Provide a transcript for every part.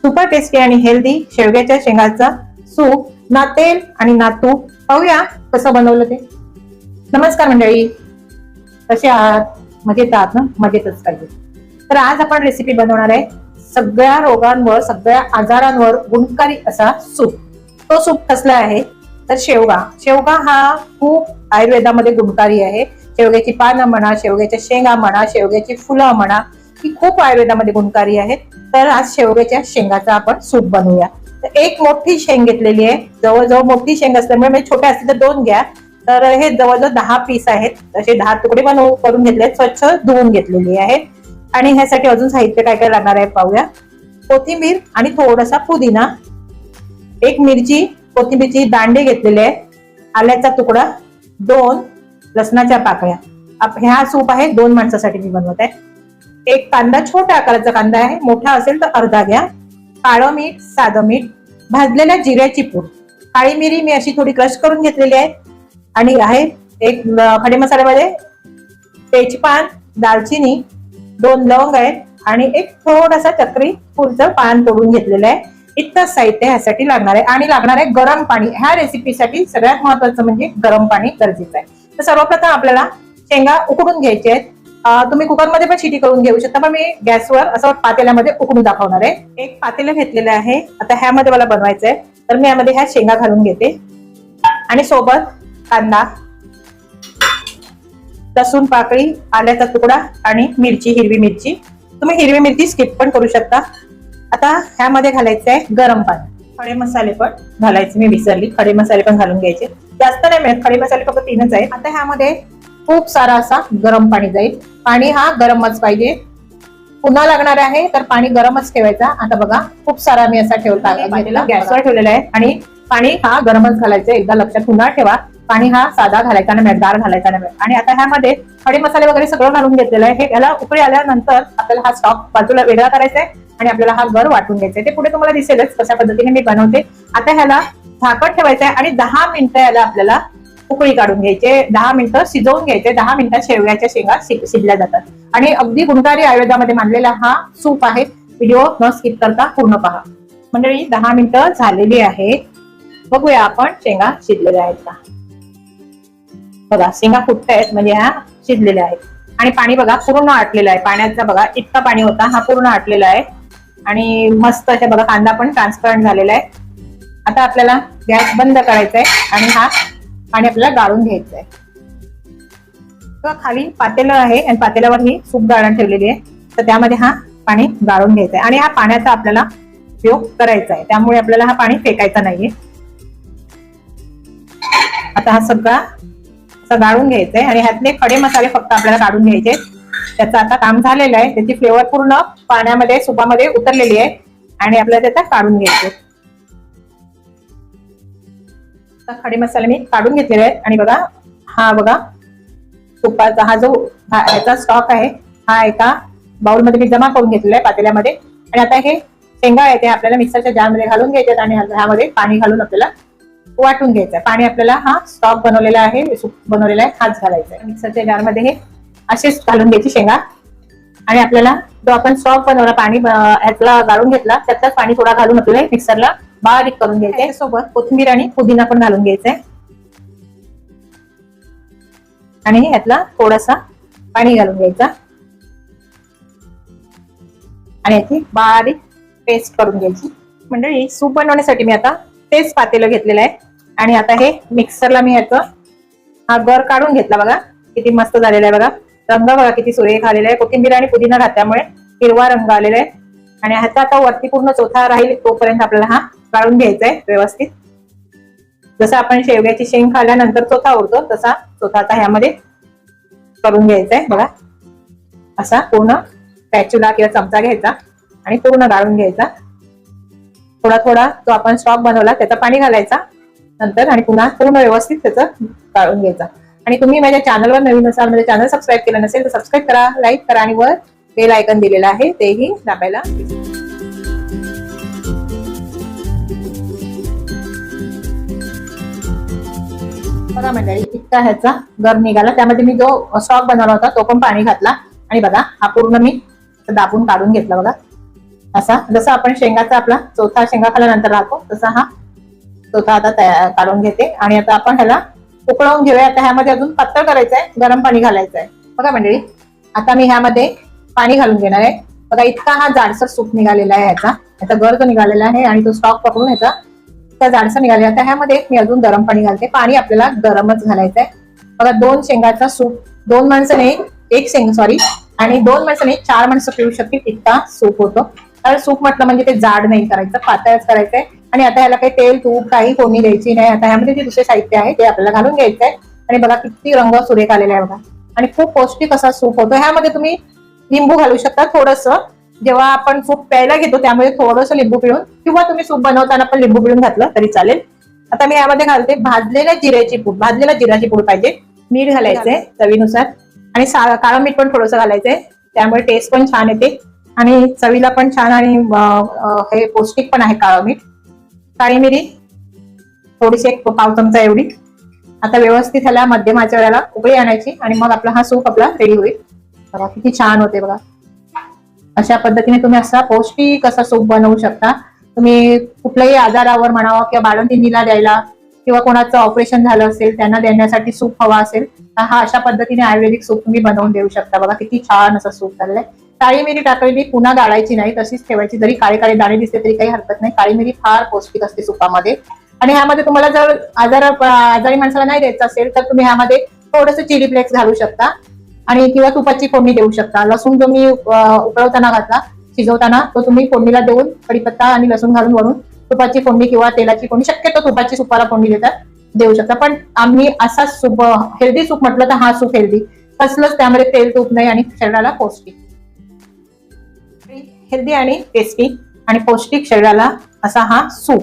Super tasty आणि healthy शेवग्याच्या शेंगाचा soup, ना तेल आणि ना तूप. पाहूया कसं बनवलं ते. नमस्कार मंडळी, कसे आहात? मजेत आहात ना? मजेतच पाहिजे. तर आज आपण रेसिपी बनवणार आहे सगळ्या रोगांवर, सगळ्या आजारांवर गुणकारी असा सूप. तो सूप कसला आहे तर शेवगा हा खूप आयुर्वेदामध्ये गुणकारी आहे. शेवग्याची पानं म्हणा, शेवग्याच्या शेंगा म्हणा, शेवग्याची फुलं म्हणा, ही खूप आयुर्वेदामध्ये गुणकारी आहेत. तर आज शेवग्याच्या शेंगाचा आपण सूप बनवूया. तर एक मोठी शेंग घेतलेली आहे. जवळजवळ मोठी शेंग असल्यामुळे म्हणजे छोट्या असतील तर 2 घ्या. तर हे जवळजवळ 10 पीस आहेत. तसे 10 तुकडे करून घेतले, स्वच्छ धुवून घेतलेली आहे. आणि ह्यासाठी अजून साहित्य काय काय लागणार आहे पाहूया. कोथिंबीर आणि थोडासा पुदिना, एक मिरची, कोथिंबीरची दांडे घेतलेले आहेत, आल्याचा तुकडा, 2 लसणाच्या पाकळ्या. हा सूप आहे 2 माणसासाठी मी बनवत आहे. एक कांदा, छोट्या आकाराचा कांदा आहे, मोठा असेल तर अर्धा घ्या. काळं मीठ, साधं मीठ, भाजलेल्या जिऱ्याची पूड, काळी मिरी मी अशी थोडी क्रश करून घेतलेली आहे. आणि आहे एक खडे मसाल्यामध्ये तेजपान, दालचिनी, 2 लवंग आहेत आणि एक थोडासा चक्री फुलचं पान तोडून घेतलेलं आहे. इतकं साहित्य ह्यासाठी लागणार आहे. आणि लागणार आहे गरम पाणी. ह्या रेसिपीसाठी सगळ्यात महत्वाचं म्हणजे गरम पाणी गरजेचं आहे. तर सर्वप्रथम आपल्याला शेंगा उकडून घ्यायचे आहेत. तुम्ही कुकरमध्ये पण शिटी करून घेऊ शकता, पण मी गॅसवर असं पातेल्यामध्ये उकडून दाखवणार आहे. एक पातेलं घेतलेलं आहे. आता ह्यामध्ये मला बनवायचं आहे, तर मी यामध्ये ह्या शेंगा घालून घेते आणि सोबत कांदा, लसूण पाकळी, आल्याचा तुकडा आणि मिरची, हिरवी मिरची. तुम्ही हिरवी मिरची स्किप पण करू शकता. आता ह्यामध्ये घालायचं आहे गरम पाणी. खडे मसाले पण घालायचे, मी विसरली. खडे मसाले पण घालून घ्यायचे, जास्त नाही मिळत. खडे मसाले फक्त 3च आहेत. आता ह्यामध्ये खूप सारा असा गरम पाणी जाईल. पाणी हा गरमच पाहिजे. पुन्हा लागणार आहे तर पाणी गरमच ठेवायचा. आता बघा खूप सारा मी असा ठेवला, गॅसवर ठेवलेला आहे आणि पाणी हा गरमच घालायचं. एकदा लक्षात पुन्हा ठेवा, पाणी हा साधा घालायचा नाही, गार घालायचा नाही. आणि आता ह्यामध्ये खडे मसाले वगैरे सगळं घालून घेतलेलं आहे. हे याला उकळी आल्यानंतर आपल्याला हा स्टॉक बाजूला वेगळा करायचा आहे आणि आपल्याला हा गर वाटून घ्यायचा आहे. ते पुढे तुम्हाला दिसेलच कशा पद्धतीने मी बनवते. आता ह्याला झाकण ठेवायचं आहे आणि 10 मिनिटं याला आपल्याला उकळी काढून घ्यायचे. 10 मिनिटं शिजवून घ्यायचे. 10 मिनिटात शेवग्याच्या शेंगा शिजल्या जातात. आणि अगदी गुणकारी आयुर्वेदामध्ये मानलेला हा सूप आहे. व्हिडिओ न स्किप करता पूर्ण पहा. मंडळी 10 मिनिटं झालेली आहेत. बघूया आपण शेंगा शिजलेल्या आहेत का. बघा शेंगा फुटतायत म्हणजे ह्या शिजलेल्या आहेत. आणि पाणी बघा पूर्ण आटलेलं आहे. पाण्याचा बघा इतका पाणी होता, हा पूर्ण आटलेला आहे. आणि मस्त असे बघा कांदा पण ट्रान्सपरंट झालेला आहे. आता आपल्याला गॅस बंद करायचा आहे आणि हा पाणी आपल्याला गाळून घ्यायचं आहे. खाली पातेलं आहे आणि पातेल्यावर ही सूप गाळण ठेवलेली आहे. तर त्यामध्ये हा पाणी गाळून घ्यायचं आहे आणि हा पाण्याचा आपल्याला उपयोग करायचा आहे. त्यामुळे आपल्याला हा पाणी फेकायचा नाहीये. आता हा सगळा असं गाळून घ्यायचंय आणि ह्यातले खडे मसाले फक्त आपल्याला काढून घ्यायचे. त्याचं आता काम झालेलं आहे. त्याची फ्लेवर पूर्ण पाण्यामध्ये, सुपामध्ये उतरलेली आहे आणि आपल्याला त्याचा काढून घ्यायचे. खडे मसाले मी काढून घेतलेले आहेत आणि बघा हा बघा तुपाचा हा जो ह्याचा स्टॉक आहे हा एका बाउलमध्ये मी जमा करून घेतलेला आहे पातेल्यामध्ये. आणि आता हे शेंगा आहे ते आपल्याला मिक्सरच्या जारमध्ये घालून घ्यायचे आणि ह्यामध्ये पाणी घालून आपल्याला वाटून घ्यायचं. पाणी आपल्याला हा स्टॉक बनवलेला आहे, सूप बनवलेला आहे, हाच घालायचा आहे. मिक्सरच्या जारमध्ये हे असेच घालून घ्यायची शेंगा. आणि आपल्याला जो आपण स्टॉक बनवला, पाणी ह्यातला गाळून घेतला, त्यातलं पाणी थोडा घालून आपल्याला मिक्सरला बारीक करून घ्यायचंय. सोबत कोथिंबीर आणि पुदिना पण घालून घ्यायचंय आणि ह्यातला थोडासा पाणी घालून घ्यायचा आणि याची बारीक पेस्ट करून घ्यायची. मंडळी सूप बनवण्यासाठी मी आता तेच पातेलं घेतलेलं आहे आणि आता हे मिक्सरला मी ह्याचं हा गर काढून घेतला. बघा किती मस्त झालेला आहे. बघा रंग बघा किती सुरेख आलेला आहे. कोथिंबीर आणि पुदिना घातल्यामुळे हिरवा रंग आलेला आहे. आणि ह्याचा आता वरती पूर्ण चोथा राहील तोपर्यंत आपल्याला हा काढून घ्यायचा आहे व्यवस्थित. जसं आपण शेवग्याची शेंग खाल्यानंतर चोथा उरतो तसा चोथा आता ह्यामध्ये करून घ्यायचा आहे. बघा असा पूर्ण स्पॅच्युला किंवा चमचा घ्यायचा आणि पूर्ण गाळून घ्यायचा. थोडा थोडा जो आपण स्टॉक बनवला त्याचं पाणी घालायचा नंतर आणि पुन्हा पूर्ण व्यवस्थित त्याचं गाळून घ्यायचा. आणि तुम्ही माझ्या चॅनलवर नवीन असाल, माझ्या चॅनल सबस्क्राईब केलं नसेल तर सबस्क्राईब करा, लाईक करा आणि वर बेल आयकन दिलेला आहे तेही दाबायला. बघा मंडळी इतका ह्याचा गर निघाला. त्यामध्ये मी जो स्टॉक बनवला होता तो पण पाणी घातला आणि बघा हा पूर्ण मी दाबून काढून घेतला. बघा असा जसा आपण शेंगाचा आपला चौथा शेंगा खाल्यानंतर राहतो तसा हा चौथा आता काढून घेते. आणि आता आपण ह्याला उकळवून घेऊया. आता ह्यामध्ये अजून पातळ करायचं आहे, गरम पाणी घालायचं आहे. बघा मंडळी, आता मी ह्यामध्ये पाणी घालून घेणार आहे. बघा इतका हा जाडसर सूप निघालेला आहे, याचा गर जो निघालेला आहे आणि तो स्टॉक पकडून इतका जाडसर निघालेला. आता ह्यामध्ये मी अजून गरम पाणी घालते. पाणी आपल्याला गरमच घालायचं आहे. बघा 2 शेंगाचा सूप 2 माणसं नाही, 1 शेंग सॉरी, आणि 2 माणसं नाही 4 माणसं पिऊ शकतील इतका सूप होतो. कारण सूप म्हटलं म्हणजे ते जाड नाही करायचं, पातळच करायचंय. आणि आता याला काही तेल तूप काही फोडणी द्यायची नाही. आता ह्यामध्ये जे दुसरे साहित्य आहे ते आपल्याला घालून घ्यायचंय. आणि बघा किती रंग सुरेख आलेला आहे बघा. आणि खूप पौष्टिक असा सूप होतो. ह्यामध्ये तुम्ही लिंबू घालू शकता थोडंसं, जेव्हा आपण सूप प्यायला घेतो त्यामध्ये थोडंसं लिंबू पिळून, किंवा तुम्ही सूप बनवताना पण लिंबू पिळून घातलं तरी चालेल. आता मी यामध्ये घालते भाजलेल्या जिऱ्याची पूड. भाजलेला जिऱ्याची पूड पाहिजे. मीठ घालायचंय चवीनुसार, आणि काळं मीठ पण थोडंसं घालायचंय. त्यामुळे टेस्ट पण छान येते आणि चवीला पण छान, आणि हे पौष्टिक पण आहे काळं मीठ. काळी मिरी थोडीशी 1 पाव चमचा एवढी. आता व्यवस्थित ह्याला मध्यम आचेवरला उकळी आणायची आणि मग आपला हा सूप आपला रेडी होईल. बघा किती छान होते बघा. अशा पद्धतीने तुम्ही असा पौष्टिक असा सूप बनवू शकता. तुम्ही कुठल्याही आजारावर म्हणावा किंवा बाळंतिणीला द्यायला, किंवा कोणाचं ऑपरेशन झालं असेल त्यांना देण्यासाठी सूप हवा असेल तर हा अशा पद्धतीने आयुर्वेदिक सूप तुम्ही बनवून देऊ शकता. बघा किती छान असं सूप चाललंय. काळी मिरी टाकलेली पुन्हा गाळायची नाही, तशीच ठेवायची. जरी काळे काळे दाणे दिसले तरी काही हरकत नाही. काळी मिरी फार पौष्टिक असते सुपामध्ये. आणि ह्यामध्ये तुम्हाला जर आजारी माणसाला नाही द्यायचं असेल तर तुम्ही ह्यामध्ये थोडंसं चिली फ्लेक्स घालू शकता, आणि किंवा तुपाची फोडणी देऊ शकता. लसूण जो मी उकळवताना घातला शिजवताना तो तुम्ही फोडणीला देऊन कढीपत्ता आणि लसूण घालून वरून तुपाची फोडणी किंवा तेलाची फोडणी, शक्यतो तुपाची सुपाला फोडणी देऊ शकता. पण आम्ही असा सूप हेल्दी सूप म्हटलं तर हा सूप हेल्दी, कसलंच त्यामध्ये तेल तूप नाही आणि शरीराला पौष्टिक. हेल्दी आणि टेस्टी आणि पौष्टिक शरीराला असा हा सूप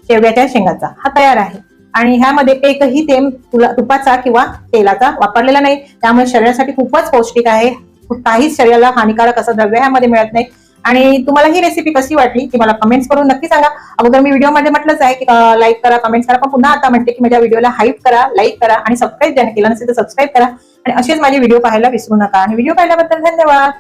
शेवग्याच्या शेंगाचा हा तयार आहे. आणि ह्यामध्ये एकही थेंब तुपाचा किंवा तेलाचा वापरलेला नाही, त्यामुळे शरीरासाठी खूपच पौष्टिक आहे. काहीच शरीराला हानिकारक असं द्रव्य ह्यामध्ये मिळत नाही. आणि तुम्हाला ही रेसिपी कशी वाटली ती मला कमेंट्स करून नक्की सांगा. अगोदर मी व्हिडिओमध्ये म्हटलंच आहे की लाईक करा, कमेंट्स करा, पण पुन्हा आता म्हणते की माझ्या व्हिडिओला हाईप करा, लाईक करा आणि सबस्क्राईब ज्याने केलं नसेल तर सबस्क्राईब करा. आणि असेच माझे व्हिडिओ पाहायला विसरू नका. आणि व्हिडिओ पाहिल्याबद्दल धन्यवाद.